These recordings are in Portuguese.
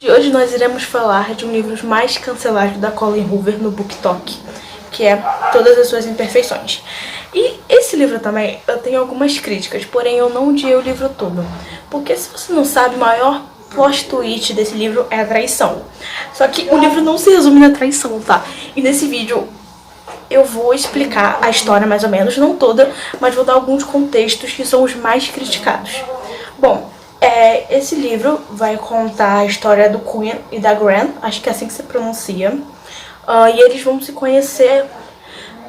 E hoje nós iremos falar de um dos livros mais cancelados da Colleen Hoover no BookTok, que é Todas as Suas Imperfeições. E esse livro também, eu tenho algumas críticas, porém eu não odiei o livro todo. Porque se você não sabe, o maior plot twist desse livro é a traição. Só que o livro não se resume na traição, tá? E nesse vídeo eu vou explicar a história mais ou menos, não toda, mas vou dar alguns contextos que são os mais criticados. Bom, esse livro vai contar a história do Quinn e da Gran, acho que é assim que se pronuncia, e eles vão se conhecer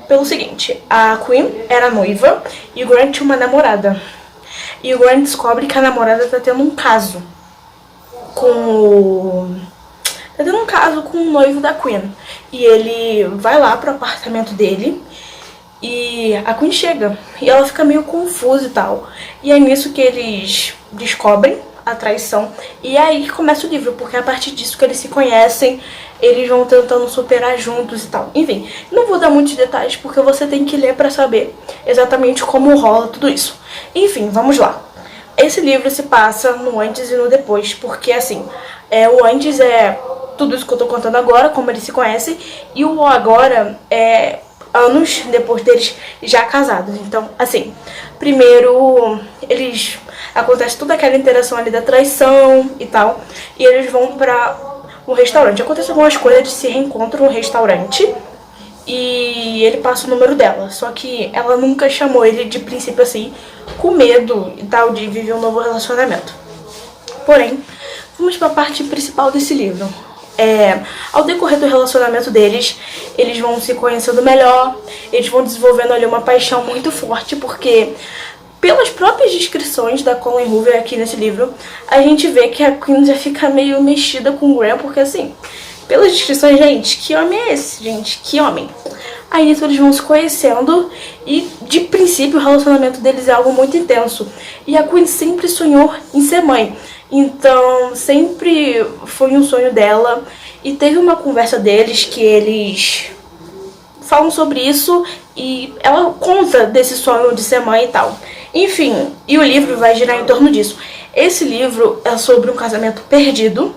pelo seguinte: a Quinn era noiva e o Gran tinha uma namorada. E o Gran descobre que a namorada tá tendo um caso com o noivo da Quinn. E ele vai lá pro apartamento dele e a Quinn chega e ela fica meio confusa e tal. E é nisso que eles descobrem a traição. E aí começa o livro, porque a partir disso que eles se conhecem, eles vão tentando superar juntos e tal. Enfim, não vou dar muitos detalhes porque você tem que ler pra saber exatamente como rola tudo isso. Enfim, vamos lá. Esse livro se passa no antes e no depois, porque assim, o antes é tudo isso que eu tô contando agora, como eles se conhecem, e o agora é anos depois deles já casados. Então, assim, primeiro acontece toda aquela interação ali da traição e tal, e eles vão pra um restaurante. Acontece algumas coisas, de se reencontram no restaurante e ele passa o número dela, só que ela nunca chamou ele de princípio assim, com medo e tal de viver um novo relacionamento. Porém, vamos pra parte principal desse livro. Ao decorrer do relacionamento deles, eles vão se conhecendo melhor, eles vão desenvolvendo ali uma paixão muito forte, porque pelas próprias descrições da Colleen Hoover aqui nesse livro, a gente vê que a Quinn já fica meio mexida com o Gran, porque assim, pelas descrições, gente, que homem é esse, gente? Que homem? Aí nisso eles vão se conhecendo e, de princípio, o relacionamento deles é algo muito intenso. E a Quinn sempre sonhou em ser mãe. Então, sempre foi um sonho dela. E teve uma conversa deles que eles falam sobre isso e ela conta desse sonho de ser mãe e tal. Enfim, e o livro vai girar em torno disso. Esse livro é sobre um casamento perdido,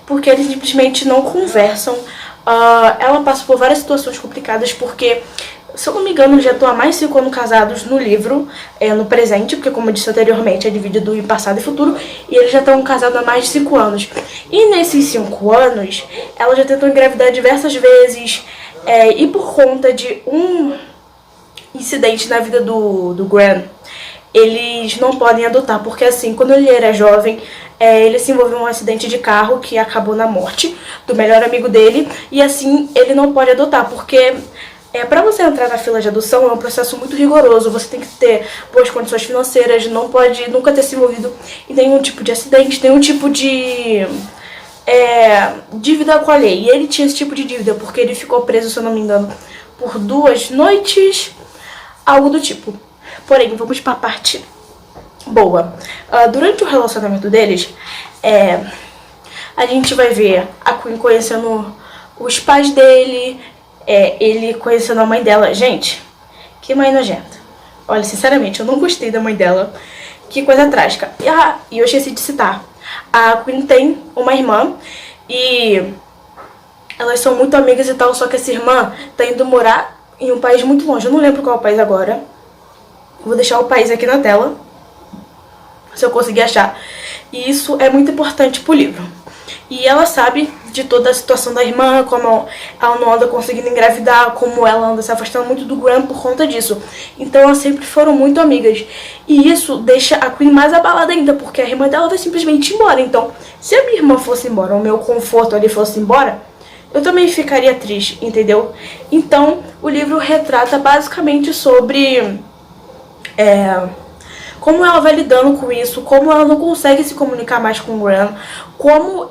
porque eles simplesmente não conversam. Ela passa por várias situações complicadas, porque, se eu não me engano, eles já estão há mais de 5 anos casados no livro, no presente, porque, como eu disse anteriormente, é dividido em passado e futuro, e eles já estão casados há mais de 5 anos. E nesses 5 anos, ela já tentou engravidar diversas vezes, e por conta de um incidente na vida do Gran, eles não podem adotar, porque assim, quando ele era jovem, ele se envolveu em um acidente de carro que acabou na morte do melhor amigo dele, e assim, ele não pode adotar, porque para você entrar na fila de adoção é um processo muito rigoroso. Você tem que ter boas condições financeiras, não pode nunca ter se envolvido em nenhum tipo de acidente, nenhum tipo de dívida com a lei. E ele tinha esse tipo de dívida porque ele ficou preso, se eu não me engano, por 2 noites, algo do tipo. Porém, vamos para a parte boa. Durante o relacionamento deles, a gente vai ver a Quinn conhecendo os pais dele, ele conhecendo a mãe dela. Gente, que mãe nojenta. Olha, sinceramente, eu não gostei da mãe dela. Que coisa trágica. E eu esqueci de citar. A Quinn tem uma irmã e elas são muito amigas e tal, só que essa irmã tá indo morar em um país muito longe. Eu não lembro qual é o país agora. Vou deixar o país aqui na tela, se eu conseguir achar. E isso é muito importante pro livro. E ela sabe de toda a situação da irmã, como ela não anda conseguindo engravidar, como ela anda se afastando muito do Gran por conta disso. Então elas sempre foram muito amigas. E isso deixa a Quinn mais abalada ainda, porque a irmã dela vai simplesmente embora. Então, se a minha irmã fosse embora, o meu conforto ali fosse embora, eu também ficaria triste, entendeu? Então, o livro retrata basicamente sobre como ela vai lidando com isso, como ela não consegue se comunicar mais com o Gran, como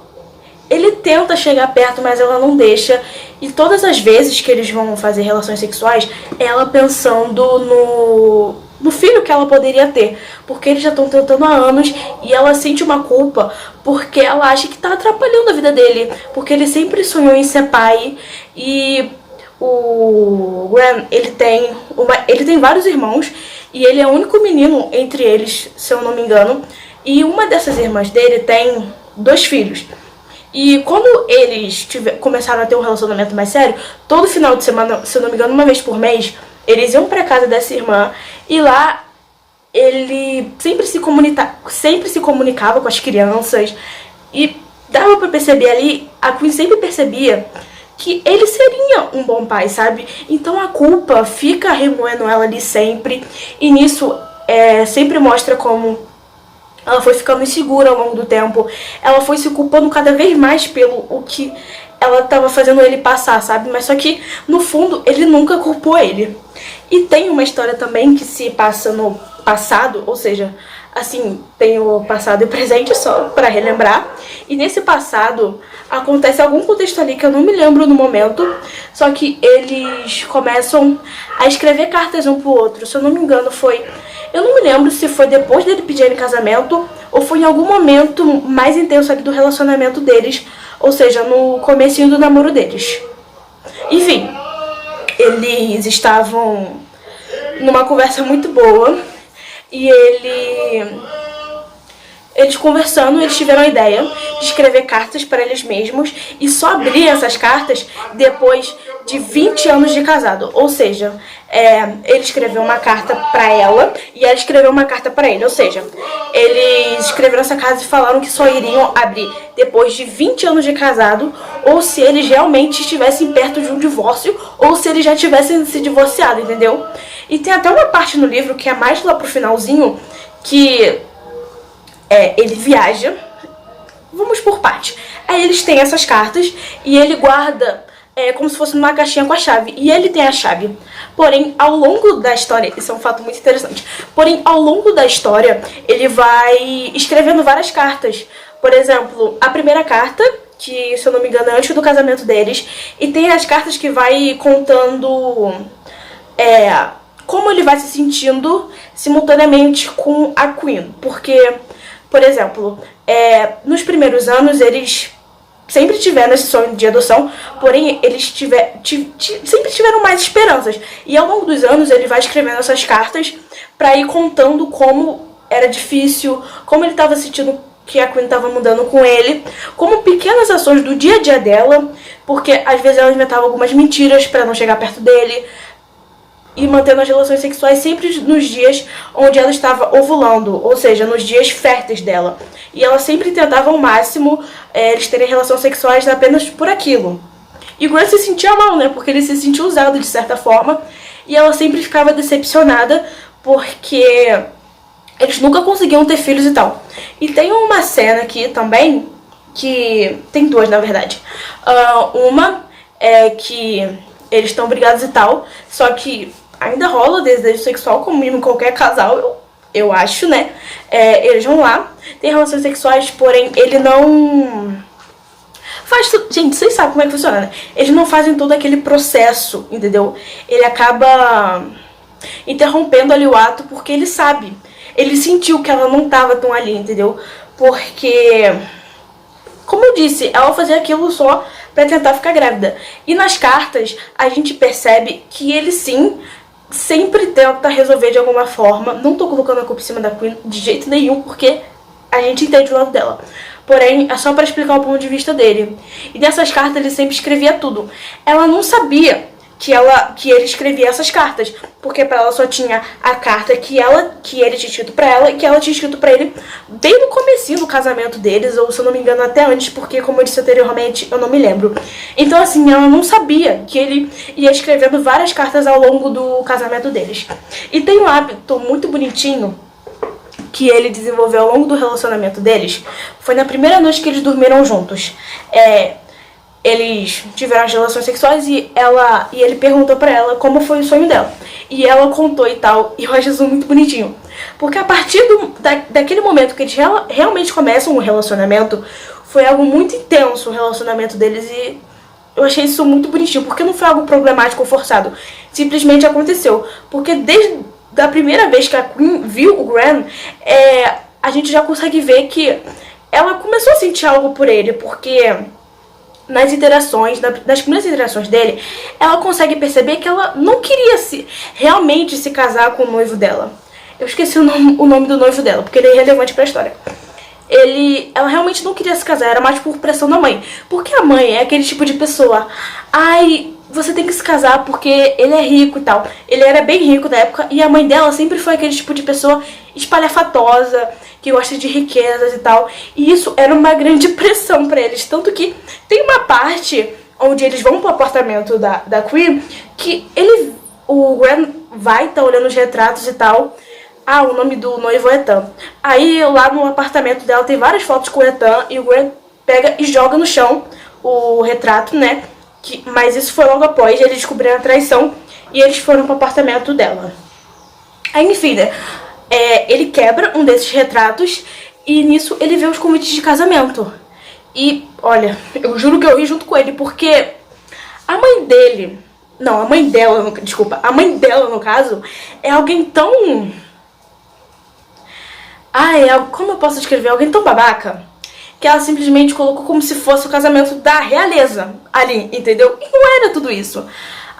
ele tenta chegar perto, mas ela não deixa. E todas as vezes que eles vão fazer relações sexuais, ela pensando no filho que ela poderia ter, porque eles já estão tentando há anos e ela sente uma culpa porque ela acha que tá atrapalhando a vida dele, porque ele sempre sonhou em ser pai. E o Gran, ele tem vários irmãos e ele é o único menino entre eles, se eu não me engano, e uma dessas irmãs dele tem 2 filhos. E quando eles começaram a ter um relacionamento mais sério, todo final de semana, se eu não me engano, uma vez por mês, eles iam pra casa dessa irmã e lá ele sempre se comunicava com as crianças e dava pra perceber ali, a Queen sempre percebia que ele seria um bom pai, sabe? Então a culpa fica remoendo ela ali sempre, e nisso sempre mostra como ela foi ficando insegura ao longo do tempo, ela foi se culpando cada vez mais pelo o que ela tava fazendo ele passar, sabe? Mas só que, no fundo, ele nunca culpou ele. E tem uma história também que se passa no passado, ou seja, assim, tem o passado e o presente só pra relembrar. E nesse passado acontece algum contexto ali que eu não me lembro no momento, só que eles começam a escrever cartas um pro outro. Se eu não me engano foi... Eu não me lembro se foi depois dele pedir ele em casamento ou foi em algum momento mais intenso ali do relacionamento deles, ou seja, no comecinho do namoro deles. Enfim, eles estavam numa conversa muito boa e eles conversando, eles tiveram a ideia de escrever cartas para eles mesmos e só abrir essas cartas depois de 20 anos de casado. Ou seja, ele escreveu uma carta para ela e ela escreveu uma carta para ele. Ou seja, eles escreveram essa carta e falaram que só iriam abrir depois de 20 anos de casado, ou se eles realmente estivessem perto de um divórcio, ou se eles já tivessem se divorciado, entendeu? E tem até uma parte no livro que é mais lá pro finalzinho que... ele viaja, vamos por parte. Aí eles têm essas cartas e ele guarda como se fosse numa caixinha com a chave. E ele tem a chave. Porém, ao longo da história, isso é um fato muito interessante. Porém, ao longo da história, ele vai escrevendo várias cartas. Por exemplo, a primeira carta, que se eu não me engano é antes do casamento deles, e tem as cartas que vai contando como ele vai se sentindo simultaneamente com a Queen. Porque... Por exemplo, nos primeiros anos eles sempre tiveram esse sonho de adoção, porém eles sempre tiveram mais esperanças. E ao longo dos anos ele vai escrevendo essas cartas pra ir contando como era difícil, como ele estava sentindo que a Queen estava mudando com ele, como pequenas ações do dia a dia dela, porque às vezes ela inventava algumas mentiras pra não chegar perto dele, e mantendo as relações sexuais sempre nos dias onde ela estava ovulando, ou seja, nos dias férteis dela. E ela sempre tentava ao máximo eles terem relações sexuais apenas por aquilo. E o Grant se sentia mal, né, porque ele se sentia usado de certa forma, e ela sempre ficava decepcionada porque eles nunca conseguiam ter filhos e tal. E tem uma cena aqui também, que tem duas na verdade. Uma é que eles estão brigados e tal, só que ainda rola desejo sexual como em qualquer casal, eu acho, né? Eles vão lá, tem relações sexuais, porém ele não faz tudo. Gente, vocês sabem como é que funciona, né? Eles não fazem todo aquele processo, entendeu? Ele acaba interrompendo ali o ato porque ele sabe. Ele sentiu que ela não tava tão ali, entendeu? Porque, como eu disse, ela fazia aquilo só pra tentar ficar grávida. E nas cartas, a gente percebe que ele sim sempre tenta resolver de alguma forma. Não tô colocando a culpa em cima da Queen de jeito nenhum, porque a gente entende o lado dela. Porém, é só pra explicar o ponto de vista dele. E nessas cartas ele sempre escrevia tudo. Ela não sabia que ele escrevia essas cartas, porque pra ela só tinha a carta que ele tinha escrito pra ela e que ela tinha escrito pra ele bem no comecinho do casamento deles, ou se eu não me engano até antes, porque como eu disse anteriormente, eu não me lembro. Então assim, ela não sabia que ele ia escrevendo várias cartas ao longo do casamento deles. E tem um hábito muito bonitinho que ele desenvolveu ao longo do relacionamento deles, foi na primeira noite que eles dormiram juntos. Eles tiveram as relações sexuais e ele perguntou pra ela como foi o sonho dela. E ela contou e tal, e eu acho isso muito bonitinho. Porque a partir daquele momento que eles realmente começam um relacionamento, foi algo muito intenso o relacionamento deles e eu achei isso muito bonitinho, porque não foi algo problemático ou forçado. Simplesmente aconteceu. Porque desde a primeira vez que a Queen viu o Graham, a gente já consegue ver que ela começou a sentir algo por ele, porque nas primeiras interações dele, ela consegue perceber que ela não queria realmente se casar com o noivo dela. Eu esqueci o nome do noivo dela, porque ele é irrelevante pra história. ela realmente não queria se casar, era mais por pressão da mãe. Porque a mãe é aquele tipo de pessoa, ai, você tem que se casar porque ele é rico e tal. Ele era bem rico na época e a mãe dela sempre foi aquele tipo de pessoa espalhafatosa, que gosta de riquezas e tal. E isso era uma grande pressão pra eles. Tanto que tem uma parte onde eles vão pro apartamento da Queen, que o Grant vai tá olhando os retratos e tal. Ah, o nome do noivo é Ethan. Aí lá no apartamento dela tem várias fotos com o Ethan e o Grant pega e joga no chão o retrato, né? Mas isso foi logo após eles descobriram a traição e eles foram pro apartamento dela. Aí, enfim, né? Ele quebra um desses retratos e nisso ele vê os convites de casamento. E, olha, eu juro que eu ri junto com ele, porque a mãe dele... Não, a mãe dela, desculpa. A mãe dela, no caso, é alguém tão... como eu posso descrever? Alguém tão babaca que ela simplesmente colocou como se fosse o casamento da realeza ali, entendeu? E não era tudo isso.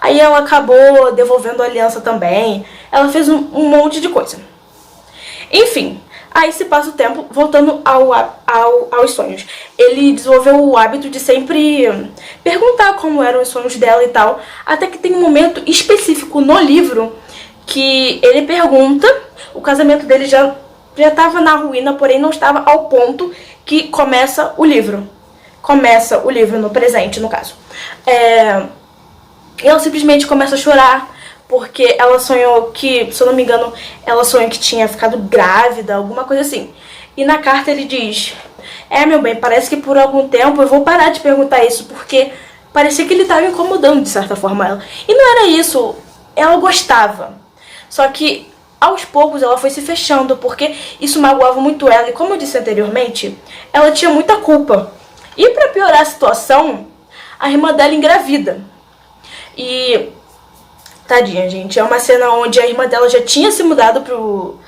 Aí ela acabou devolvendo a aliança também. Ela fez um monte de coisa. Enfim, aí se passa o tempo, voltando aos sonhos. Ele desenvolveu o hábito de sempre perguntar como eram os sonhos dela e tal. Até que tem um momento específico no livro que ele pergunta, o casamento dele já estava na ruína, porém não estava ao ponto que começa o livro. Começa o livro no presente, no caso. E ela simplesmente começa a chorar, porque ela sonhou que, se eu não me engano, ela sonhou que tinha ficado grávida, alguma coisa assim. E na carta ele diz, meu bem, parece que por algum tempo eu vou parar de perguntar isso, porque parecia que ele estava incomodando de certa forma ela. E não era isso, ela gostava. Só que aos poucos ela foi se fechando, porque isso magoava muito ela. E como eu disse anteriormente, ela tinha muita culpa. E pra piorar a situação, a irmã dela engravida. E... tadinha, gente. É uma cena onde a irmã dela já tinha se mudado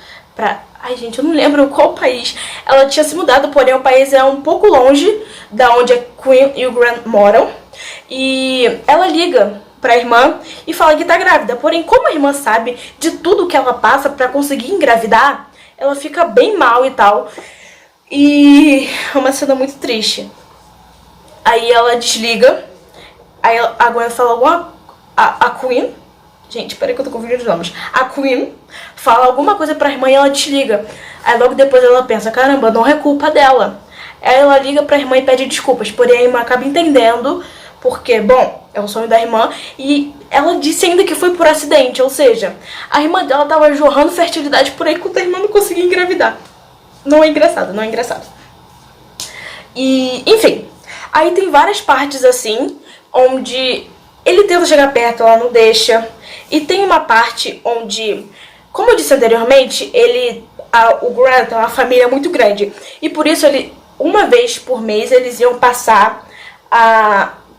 ai, gente, eu não lembro qual país. Ela tinha se mudado, porém o país é um pouco longe da onde a Queen e o Grant moram. E ela liga pra irmã e fala que tá grávida. Porém, como a irmã sabe de tudo que ela passa pra conseguir engravidar, ela fica bem mal e tal. E é uma cena muito triste. Aí ela desliga. Aí a Gwen fala a Queen... Gente, peraí que eu tô confundindo os nomes. A Queen fala alguma coisa pra irmã e ela desliga. Aí logo depois ela pensa, caramba, não é culpa dela. Aí ela liga pra irmã e pede desculpas. Porém a irmã acaba entendendo, porque, bom, é o sonho da irmã. E ela disse ainda que foi por acidente. Ou seja, a irmã dela tava jorrando fertilidade por aí enquanto a irmã não conseguia engravidar. Não é engraçado, não é engraçado. E, enfim, aí tem várias partes assim, onde ele tenta chegar perto, ela não deixa. E tem uma parte onde, como eu disse anteriormente, o Grant é uma família muito grande. E por isso, uma vez por mês, eles iam passar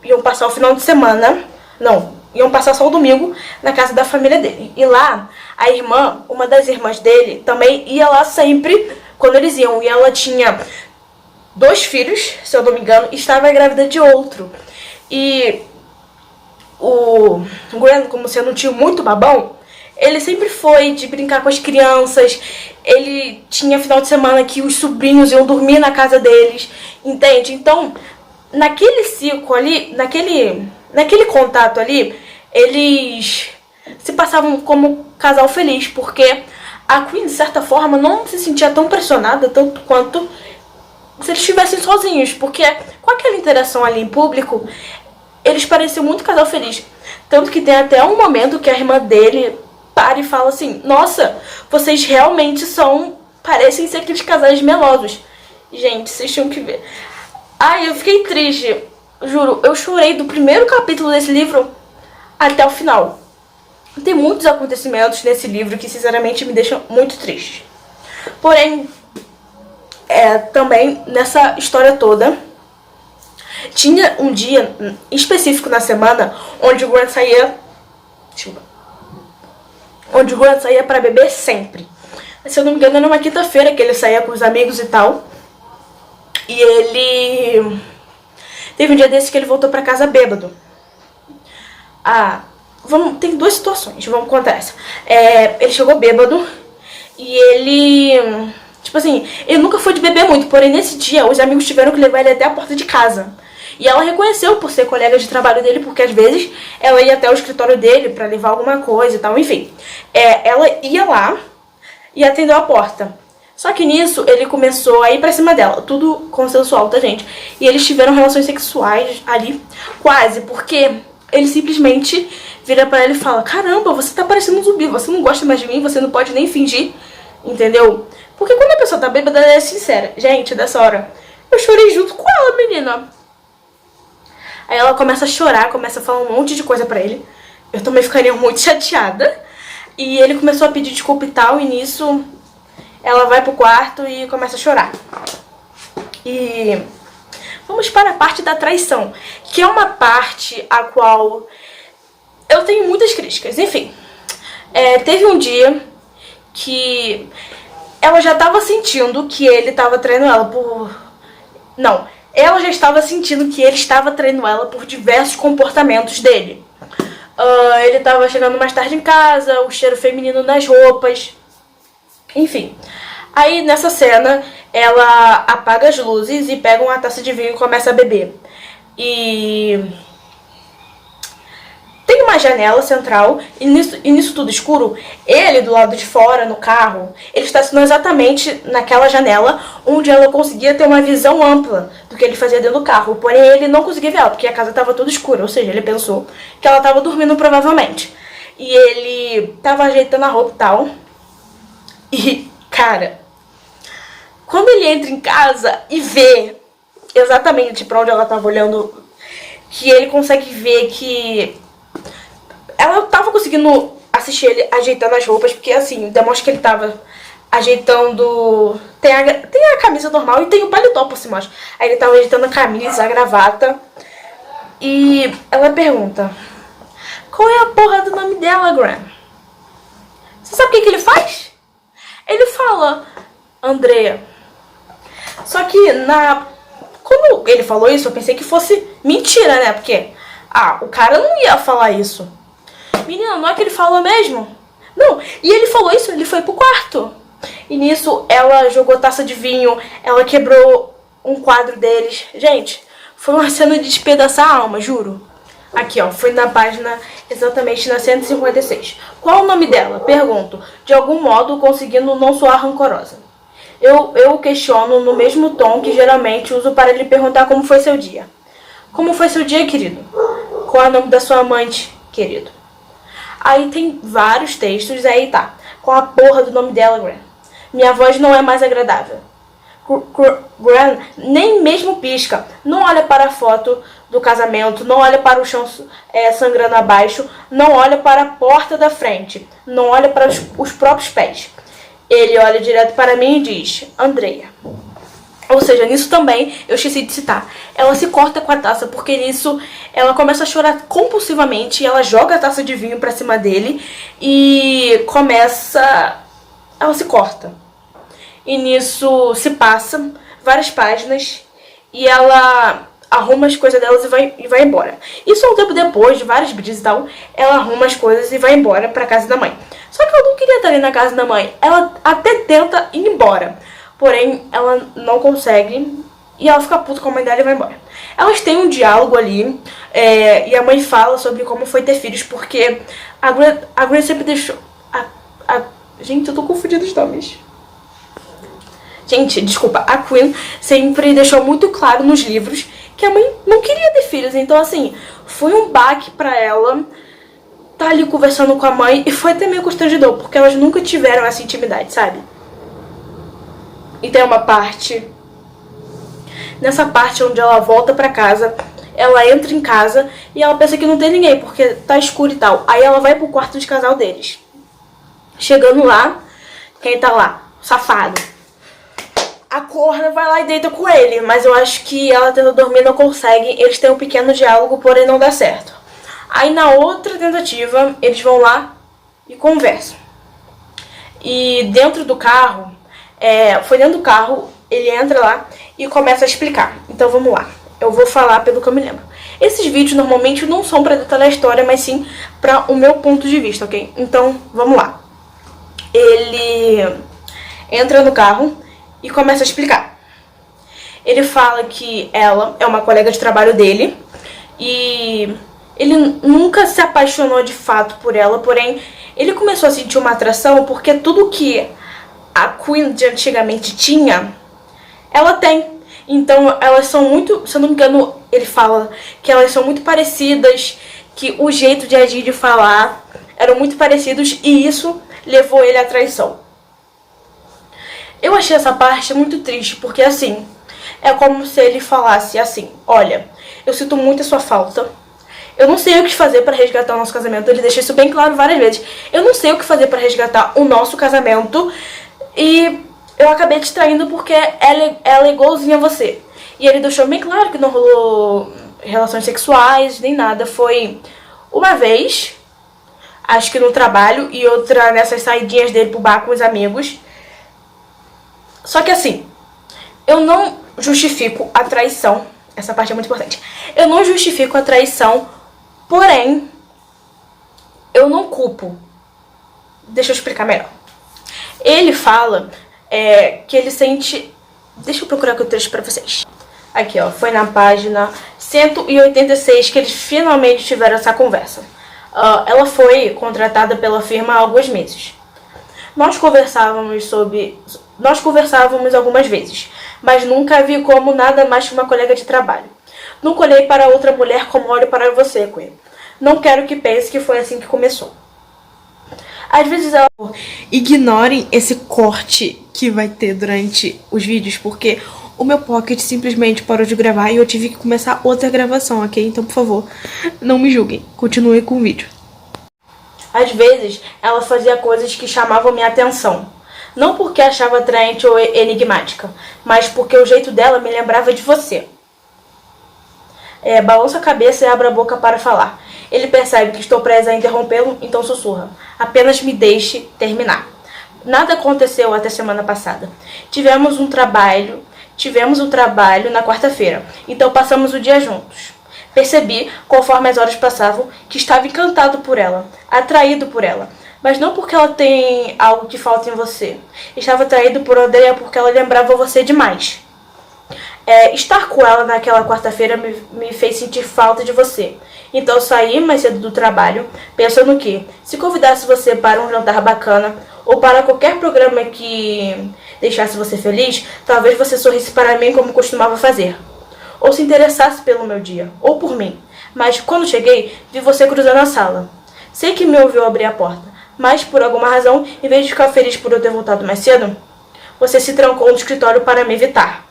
o final de semana. Não, iam passar só o domingo na casa da família dele. E lá, a irmã, uma das irmãs dele, também ia lá sempre quando eles iam. E ela tinha 2 filhos, se eu não me engano, e estava grávida de outro. E o Grant, como sendo um tio muito babão, ele sempre foi de brincar com as crianças. Ele tinha final de semana que os sobrinhos iam dormir na casa deles, entende? Então, naquele ciclo ali, naquele contato ali, eles se passavam como casal feliz, porque a Queen, de certa forma, não se sentia tão pressionada tanto quanto se eles estivessem sozinhos, porque com aquela interação ali em público, eles pareciam muito casal feliz. Tanto que tem até um momento que a irmã dele para e fala assim, nossa, vocês realmente parecem ser aqueles casais melosos. Gente, vocês tinham que ver. Ai, eu fiquei triste. Juro, eu chorei do primeiro capítulo desse livro até o final. Tem muitos acontecimentos nesse livro que sinceramente me deixam muito triste. Porém, também nessa história toda, tinha um dia específico na semana onde o Grant saía... Onde o Grant saía pra beber sempre. Se eu não me engano, era uma quinta-feira que ele saía com os amigos e tal. E ele... Teve um dia desse que ele voltou pra casa bêbado. Tem 2 situações, vamos contar essa. Ele chegou bêbado e ele Tipo assim, ele nunca foi de beber muito, porém nesse dia os amigos tiveram que levar ele até a porta de casa. E ela reconheceu por ser colega de trabalho dele, porque às vezes ela ia até o escritório dele pra levar alguma coisa e tal, enfim. Ela ia lá e atendeu a porta. Só que nisso ele começou a ir pra cima dela, tudo consensual, tá, gente? E eles tiveram relações sexuais ali, quase, porque ele simplesmente vira pra ela e fala: caramba, você tá parecendo um zumbi, você não gosta mais de mim, você não pode nem fingir, entendeu? Porque quando a pessoa tá bêbada, ela é sincera. Gente, dessa hora, eu chorei junto com ela, menina. Aí ela começa a chorar, começa a falar um monte de coisa pra ele. Eu também ficaria muito chateada. E ele começou a pedir desculpa e tal, e nisso ela vai pro quarto e começa a chorar. E vamos para a parte da traição, que é uma parte a qual eu tenho muitas críticas. Enfim, teve um dia que ela já estava sentindo que ele estava traindo ela por... Não, ela já estava sentindo que ele estava traindo ela por diversos comportamentos dele. Ele estava chegando mais tarde em casa, o cheiro feminino nas roupas, enfim. Aí nessa cena ela apaga as luzes e pega uma taça de vinho e começa a beber. E tem uma janela central e nisso tudo escuro, ele do lado de fora, no carro, ele estacionou exatamente naquela janela onde ela conseguia ter uma visão ampla do que ele fazia dentro do carro. Porém, ele não conseguia ver ela, porque a casa estava toda escura, ou seja, ele pensou que ela estava dormindo provavelmente. E ele estava ajeitando a roupa e tal. E, cara, quando ele entra em casa e vê exatamente pra onde ela estava olhando, que ele consegue ver que ela tava conseguindo assistir ele ajeitando as roupas, porque assim, demonstra que ele tava ajeitando... Tem a camisa normal e tem o paletó por cima, acho. Aí ele tava ajeitando a camisa, a gravata. E ela pergunta: qual é a porra do nome dela, Graham? Você sabe o que ele faz? Ele fala: Andrea. Só que quando ele falou isso, eu pensei que fosse mentira, né? Porque, o cara não ia falar isso. Menina, não é que ele falou mesmo? Não, e ele falou isso, ele foi pro quarto. E nisso, ela jogou taça de vinho, ela quebrou um quadro deles. Gente, foi uma cena de despedaçar a alma, juro. Aqui, ó, foi na página exatamente na 156. Qual o nome dela? Pergunto, de algum modo conseguindo não soar rancorosa. Eu questiono no mesmo tom que geralmente uso para lhe perguntar como foi seu dia. Como foi seu dia, querido? Qual é o nome da sua amante, querido? Aí tem vários textos, aí tá. Qual a porra do nome dela, Graham? Minha voz não é mais agradável. Graham nem mesmo pisca. Não olha para a foto do casamento, não olha para o chão sangrando abaixo, não olha para a porta da frente, não olha para os próprios pés. Ele olha direto para mim e diz: Andrea. Ou seja, nisso também, eu esqueci de citar, ela se corta com a taça, porque nisso ela começa a chorar compulsivamente, ela joga a taça de vinho pra cima dele e ela se corta. E nisso se passa várias páginas e ela arruma as coisas delas e vai embora. Isso um tempo depois, de várias brisas e tal, ela arruma as coisas e vai embora pra casa da mãe. Só que ela não queria estar ali na casa da mãe, ela até tenta ir embora. Porém, ela não consegue e ela fica puta com a mãe dela e vai embora. Elas têm um diálogo ali e a mãe fala sobre como foi ter filhos, porque a Gwen sempre deixou... Gente, eu tô confundindo os nomes. Gente, desculpa. A Queen sempre deixou muito claro nos livros que a mãe não queria ter filhos. Então, assim, foi um baque pra ela tá ali conversando com a mãe e foi até meio constrangedor, porque elas nunca tiveram essa intimidade, sabe? E tem uma parte, nessa parte onde ela volta pra casa, ela entra em casa e ela pensa que não tem ninguém, porque tá escuro e tal. Aí ela vai pro quarto de casal deles. Chegando lá, quem tá lá? O safado. A corna vai lá e deita com ele, mas eu acho que ela tenta dormir, não consegue. Eles têm um pequeno diálogo, porém não dá certo. Aí na outra tentativa, eles vão lá e conversam. E dentro do carro... foi dentro do carro, ele entra lá e começa a explicar. Então vamos lá, eu vou falar pelo que eu me lembro. Esses vídeos normalmente não são pra detalhar a história, mas sim pra o meu ponto de vista, ok? Então vamos lá. Ele entra no carro e começa a explicar. Ele fala que ela é uma colega de trabalho dele e ele nunca se apaixonou de fato por ela, porém ele começou a sentir uma atração porque tudo que a Quinn de antigamente tinha, ela tem. Então elas são muito, se eu não me engano, ele fala que elas são muito parecidas, que o jeito de agir e de falar eram muito parecidos e isso levou ele à traição. Eu achei essa parte muito triste, porque assim, é como se ele falasse assim: olha, eu sinto muito a sua falta, eu não sei o que fazer para resgatar o nosso casamento. Ele deixa isso bem claro várias vezes. Eu não sei o que fazer para resgatar o nosso casamento e eu acabei te traindo porque ela é igualzinha a você. E ele deixou bem claro que não rolou relações sexuais nem nada. Foi uma vez, acho que no trabalho, e outra nessas saidinhas dele pro bar com os amigos. Só que assim, eu não justifico a traição. Essa parte é muito importante. Eu não justifico a traição, porém, eu não culpo. Deixa eu explicar melhor. Ele fala que ele sente... Deixa eu procurar aqui o trecho pra vocês. Aqui, ó. Foi na página 186 que eles finalmente tiveram essa conversa. Ela foi contratada pela firma há alguns meses. Nós conversávamos algumas vezes, mas nunca a vi como nada mais que uma colega de trabalho. Nunca olhei para outra mulher como olho para você, Quinn. Não quero que pense que foi assim que começou. Às vezes ela... Ignorem esse corte que vai ter durante os vídeos, porque o meu Pocket simplesmente parou de gravar e eu tive que começar outra gravação, ok? Então, por favor, não me julguem. Continue com o vídeo. Às vezes, ela fazia coisas que chamavam minha atenção. Não porque achava atraente ou enigmática, mas porque o jeito dela me lembrava de você. Balança a cabeça e abre a boca para falar. Ele percebe que estou presa a interrompê-lo, então sussurra. Apenas me deixe terminar. Nada aconteceu até semana passada. Tivemos um trabalho na quarta-feira, então passamos o dia juntos. Percebi, conforme as horas passavam, que estava encantado por ela, atraído por ela. Mas não porque ela tem algo que falta em você. Estava atraído por Odeia porque ela lembrava você demais. Estar com ela naquela quarta-feira me fez sentir falta de você. Então saí mais cedo do trabalho, pensando que, se convidasse você para um jantar bacana, ou para qualquer programa que deixasse você feliz, talvez você sorrisse para mim como costumava fazer. Ou se interessasse pelo meu dia, ou por mim. Mas quando cheguei, vi você cruzando a sala. Sei que me ouviu abrir a porta, mas por alguma razão, em vez de ficar feliz por eu ter voltado mais cedo, você se trancou no escritório para me evitar.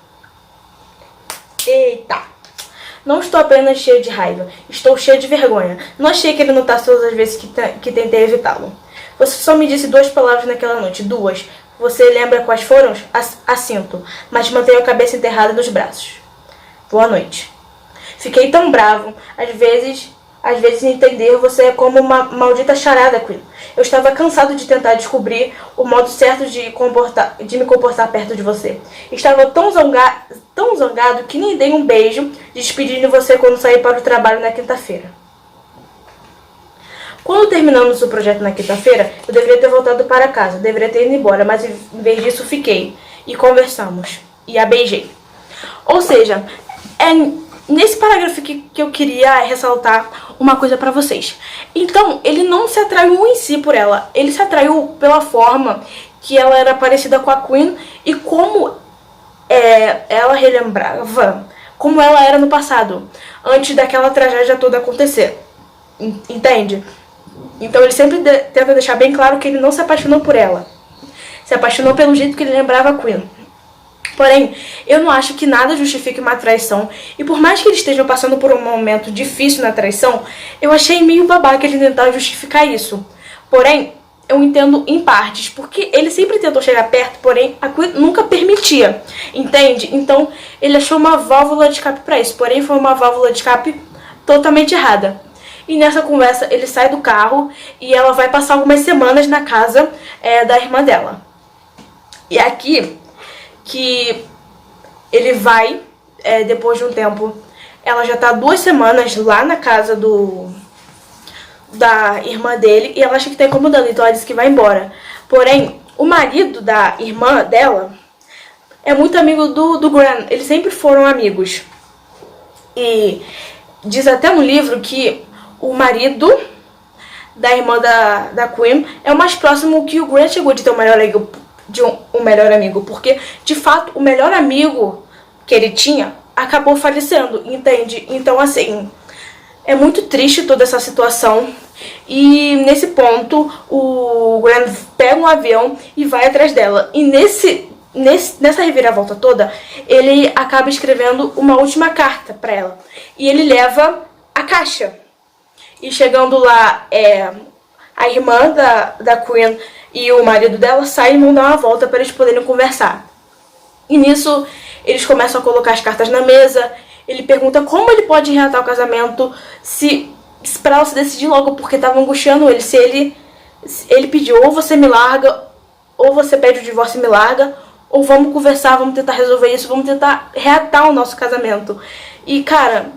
Eita! Não estou apenas cheia de raiva, estou cheia de vergonha. Não achei que ele notasse todas as vezes que tentei evitá-lo. Você só me disse 2 palavras naquela noite, 2. Você lembra quais foram? Assinto, mas mantenho a cabeça enterrada nos braços. Boa noite. Fiquei tão bravo, às vezes entender você é como uma maldita charada, Quinn. Eu estava cansado de tentar descobrir o modo certo de me comportar perto de você. Estava tão zangado que nem dei um beijo despedindo você quando saí para o trabalho na quinta-feira. Quando terminamos o projeto na quinta-feira, eu deveria ter voltado para casa, deveria ter ido embora, mas em vez disso fiquei e conversamos e a beijei. Ou seja, nesse parágrafo que eu queria ressaltar uma coisa pra vocês. Então, ele não se atraiu em si por ela. Ele se atraiu pela forma que ela era parecida com a Quinn e como ela relembrava como ela era no passado, antes daquela tragédia toda acontecer. Entende? Então, ele sempre tenta deixar bem claro que ele não se apaixonou por ela. Se apaixonou pelo jeito que ele lembrava a Quinn. Porém, eu não acho que nada justifique uma traição. E por mais que eles estejam passando por um momento difícil na traição, eu achei meio babaca ele tentar justificar isso. Porém, eu entendo em partes, porque ele sempre tentou chegar perto, porém a Quinn nunca permitia, entende? Então, ele achou uma válvula de escape pra isso, porém foi uma válvula de escape totalmente errada. E nessa conversa, ele sai do carro e ela vai passar algumas semanas na casa da irmã dela. E aqui que ele vai, depois de um tempo, ela já tá 2 semanas lá na casa da irmã dele e ela acha que tá incomodando, então ela diz que vai embora. Porém, o marido da irmã dela é muito amigo do Graham. Eles sempre foram amigos. E diz até no livro que o marido da irmã da Queen é o mais próximo que o Graham chegou de ter um melhor amigo, porque de fato o melhor amigo que ele tinha acabou falecendo, entende? Então assim, é muito triste toda essa situação. E nesse ponto o Graham pega um avião e vai atrás dela. E nessa reviravolta toda, ele acaba escrevendo uma última carta pra ela. E ele leva a caixa. E chegando lá, a irmã da Queen e o marido dela saem e vão dar uma volta para eles poderem conversar. E nisso, eles começam a colocar as cartas na mesa. Ele pergunta como ele pode reatar o casamento, pra ela se decidir logo, porque tava angustiando ele. Se ele pediu, ou você me larga, ou você pede o divórcio e me larga, ou vamos conversar, vamos tentar resolver isso, vamos tentar reatar o nosso casamento. E, cara,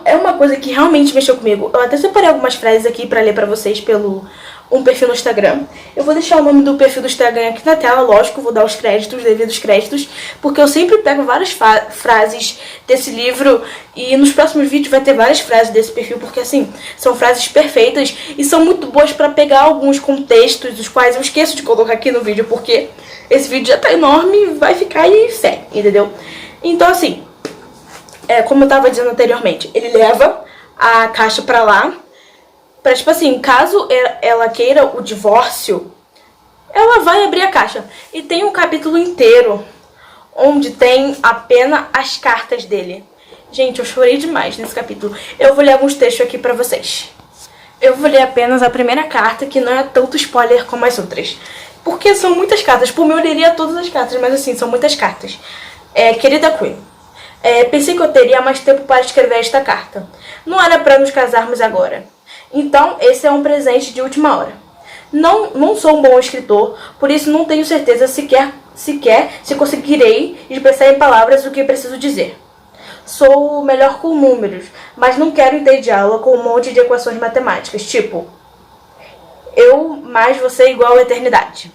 é uma coisa que realmente mexeu comigo. Eu até separei algumas frases aqui pra ler pra vocês pelo um perfil no Instagram. Eu vou deixar o nome do perfil do Instagram aqui na tela, lógico, vou dar os créditos, devidos créditos, porque eu sempre pego várias frases desse livro e nos próximos vídeos vai ter várias frases desse perfil, porque assim, são frases perfeitas e são muito boas pra pegar alguns contextos, os quais eu esqueço de colocar aqui no vídeo, porque esse vídeo já tá enorme, vai ficar aí sério, entendeu? Então assim, como eu tava dizendo anteriormente, ele leva a caixa pra lá, pra, tipo assim, caso ela queira o divórcio, ela vai abrir a caixa. E tem um capítulo inteiro onde tem apenas as cartas dele. Gente, eu chorei demais nesse capítulo. Eu vou ler alguns textos aqui pra vocês. Eu vou ler apenas a primeira carta, que não é tanto spoiler como as outras, porque são muitas cartas. Por mim eu leria todas as cartas, mas assim, são muitas cartas. Querida Queen, pensei que eu teria mais tempo para escrever esta carta. Não era para nos casarmos agora. Então, esse é um presente de última hora. Não sou um bom escritor, por isso não tenho certeza sequer se conseguirei expressar em palavras o que preciso dizer. Sou melhor com números, mas não quero entediá-la com um monte de equações matemáticas, tipo eu mais você igual à eternidade.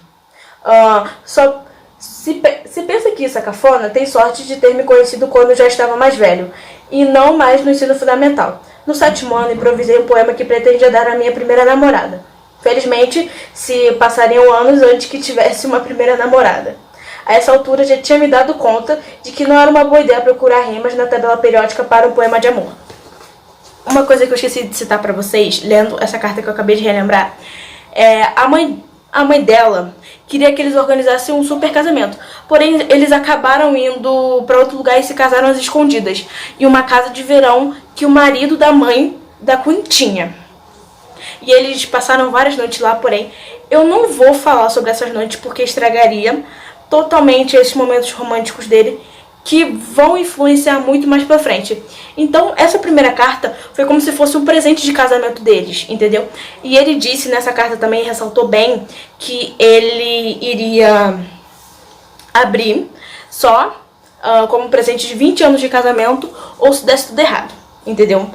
Se pensa que isso é cafona, tem sorte de ter me conhecido quando eu já estava mais velho, e não mais no ensino fundamental. No 7º ano, improvisei um poema que pretendia dar à minha primeira namorada. Felizmente, se passariam anos antes que tivesse uma primeira namorada. A essa altura, já tinha me dado conta de que não era uma boa ideia procurar rimas na tabela periódica para um poema de amor. Uma coisa que eu esqueci de citar pra vocês, lendo essa carta que eu acabei de relembrar, a mãe dela queria que eles organizassem um super casamento. Porém, eles acabaram indo pra outro lugar e se casaram às escondidas, em uma casa de verão que o marido da mãe da Queen tinha. E eles passaram várias noites lá, porém, eu não vou falar sobre essas noites porque estragaria totalmente esses momentos românticos dele, que vão influenciar muito mais pra frente. Então, essa primeira carta foi como se fosse um presente de casamento deles, entendeu? E ele disse nessa carta também, ressaltou bem, que ele iria abrir só como presente de 20 anos de casamento, ou se desse tudo errado, entendeu?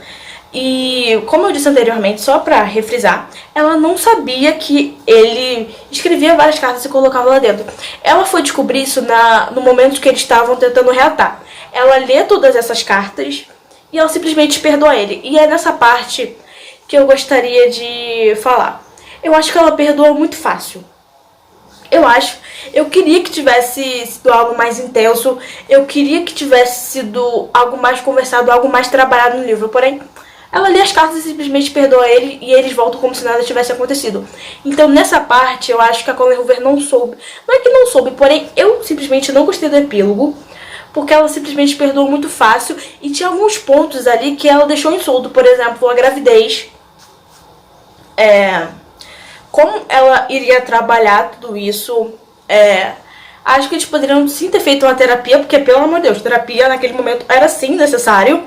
E, como eu disse anteriormente, só pra refrisar, ela não sabia que ele escrevia várias cartas e colocava lá dentro. Ela foi descobrir isso no momento que eles estavam tentando reatar. Ela lê todas essas cartas e ela simplesmente perdoa ele. E é nessa parte que eu gostaria de falar. Eu acho que ela perdoa muito fácil. Eu queria que tivesse sido algo mais intenso, eu queria que tivesse sido algo mais conversado, algo mais trabalhado no livro, porém ela lê as cartas e simplesmente perdoa ele e eles voltam como se nada tivesse acontecido. Então nessa parte eu acho que a Colleen Hoover não soube. Não é que não soube, porém eu simplesmente não gostei do epílogo, porque ela simplesmente perdoou muito fácil e tinha alguns pontos ali que ela deixou em solto. Por exemplo, a gravidez. Como ela iria trabalhar tudo isso. Acho que eles poderiam sim ter feito uma terapia, porque pelo amor de Deus, terapia naquele momento era sim necessário.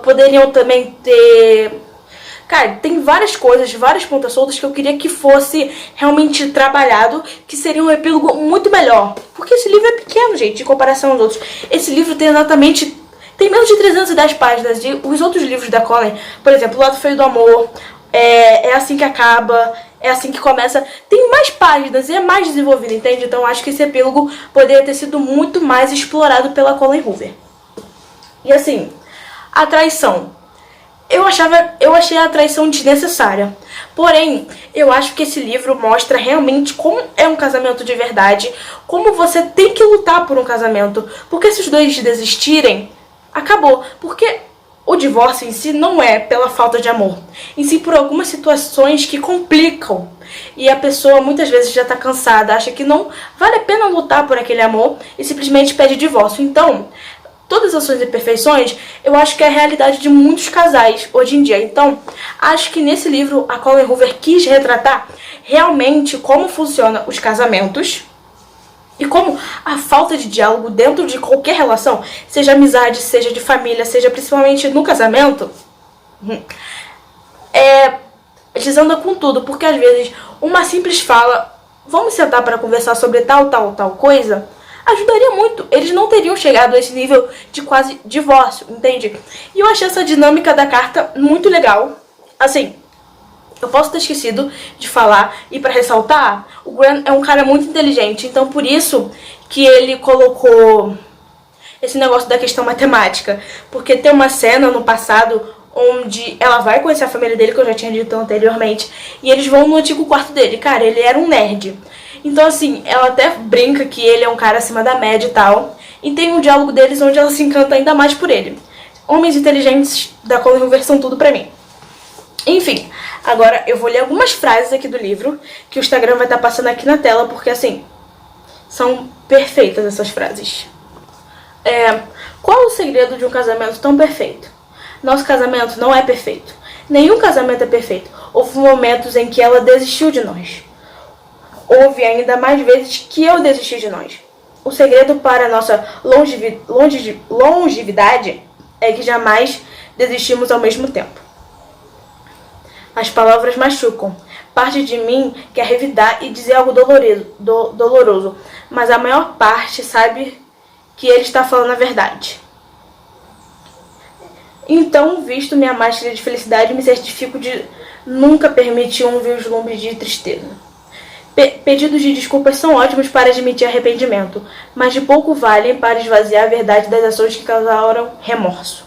Poderiam também ter... Cara, tem várias coisas, várias pontas soltas que eu queria que fosse realmente trabalhado, que seria um epílogo muito melhor. Porque esse livro é pequeno, gente, em comparação aos outros. Esse livro tem exatamente... Tem menos de 310 páginas. E os outros livros da Colleen, por exemplo, O Lado Feio do Amor, É Assim que Acaba, é assim que começa. Tem mais páginas e é mais desenvolvido, entende? Então acho que esse epílogo poderia ter sido muito mais explorado pela Colleen Hoover. E assim, a traição. Eu achei a traição desnecessária. Porém, eu acho que esse livro mostra realmente como é um casamento de verdade, como você tem que lutar por um casamento. Porque se os dois desistirem, acabou. Porque o divórcio em si não é pela falta de amor, em si por algumas situações que complicam. E a pessoa muitas vezes já tá cansada, acha que não vale a pena lutar por aquele amor e simplesmente pede divórcio. Então, todas as suas imperfeições, eu acho que é a realidade de muitos casais hoje em dia. Então, acho que nesse livro a Colleen Hoover quis retratar realmente como funcionam os casamentos e como a falta de diálogo dentro de qualquer relação, seja amizade, seja de família, seja principalmente no casamento, desanda com tudo. Porque às vezes uma simples fala, vamos sentar para conversar sobre tal coisa, ajudaria muito. Eles não teriam chegado a esse nível de quase divórcio, entende? E eu achei essa dinâmica da carta muito legal. Assim, eu posso ter esquecido de falar, e pra ressaltar, o Grant é um cara muito inteligente, então por isso que ele colocou esse negócio da questão matemática. Porque tem uma cena no passado onde ela vai conhecer a família dele, que eu já tinha dito anteriormente, e eles vão no antigo quarto dele. Cara, ele era um nerd. Então, assim, ela até brinca que ele é um cara acima da média e tal. E tem um diálogo deles onde ela se encanta ainda mais por ele. Homens inteligentes da Colleen Hoover são tudo pra mim. Enfim, agora eu vou ler algumas frases aqui do livro, que o Instagram vai estar passando aqui na tela, porque, assim, são perfeitas essas frases. Qual o segredo de um casamento tão perfeito? Nosso casamento não é perfeito. Nenhum casamento é perfeito. Houve momentos em que ela desistiu de nós. Houve ainda mais vezes que eu desisti de nós. O segredo para a nossa longevidade é que jamais desistimos ao mesmo tempo. As palavras machucam. Parte de mim quer revidar e dizer algo doloroso, mas a maior parte sabe que ele está falando a verdade. Então, visto minha máscara de felicidade, me certifico de nunca permitir um vislumbre de tristeza. Pedidos de desculpas são ótimos para admitir arrependimento, mas de pouco valem para esvaziar a verdade das ações que causaram remorso.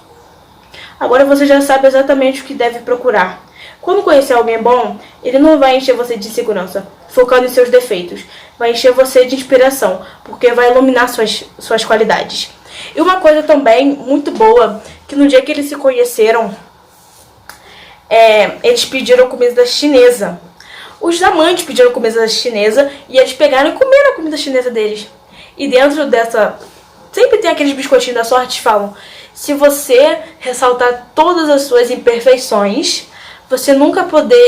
Agora você já sabe exatamente o que deve procurar. Quando conhecer alguém bom, ele não vai encher você de insegurança, focando em seus defeitos. Vai encher você de inspiração, porque vai iluminar suas qualidades. E uma coisa também muito boa, que no dia que eles se conheceram, eles pediram comida chinesa. Os amantes pediram comida chinesa e eles pegaram e comeram a comida chinesa deles. E dentro dessa... Sempre tem aqueles biscoitinhos da sorte que falam: se você ressaltar todas as suas imperfeições, você nunca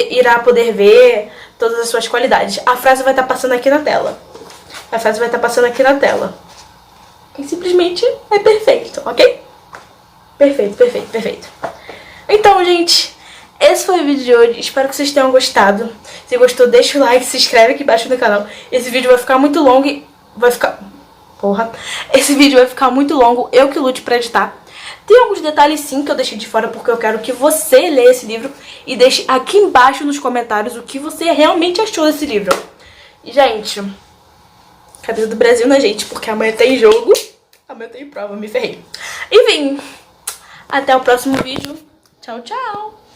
irá poder ver todas as suas qualidades. A frase vai estar passando aqui na tela. A frase vai estar passando aqui na tela. E simplesmente é perfeito, ok? Perfeito, perfeito, perfeito. Então, gente, esse foi o vídeo de hoje. Espero que vocês tenham gostado. Se gostou, deixa o like, se inscreve aqui embaixo no canal. Esse vídeo vai ficar muito longo e... Esse vídeo vai ficar muito longo, eu que lute pra editar. Tem alguns detalhes sim que eu deixei de fora, porque eu quero que você leia esse livro e deixe aqui embaixo nos comentários o que você realmente achou desse livro. E, gente, cabeça do Brasil, né, gente? Porque amanhã tem jogo, amanhã tem prova, me ferrei. Enfim, até o próximo vídeo. Tchau, tchau!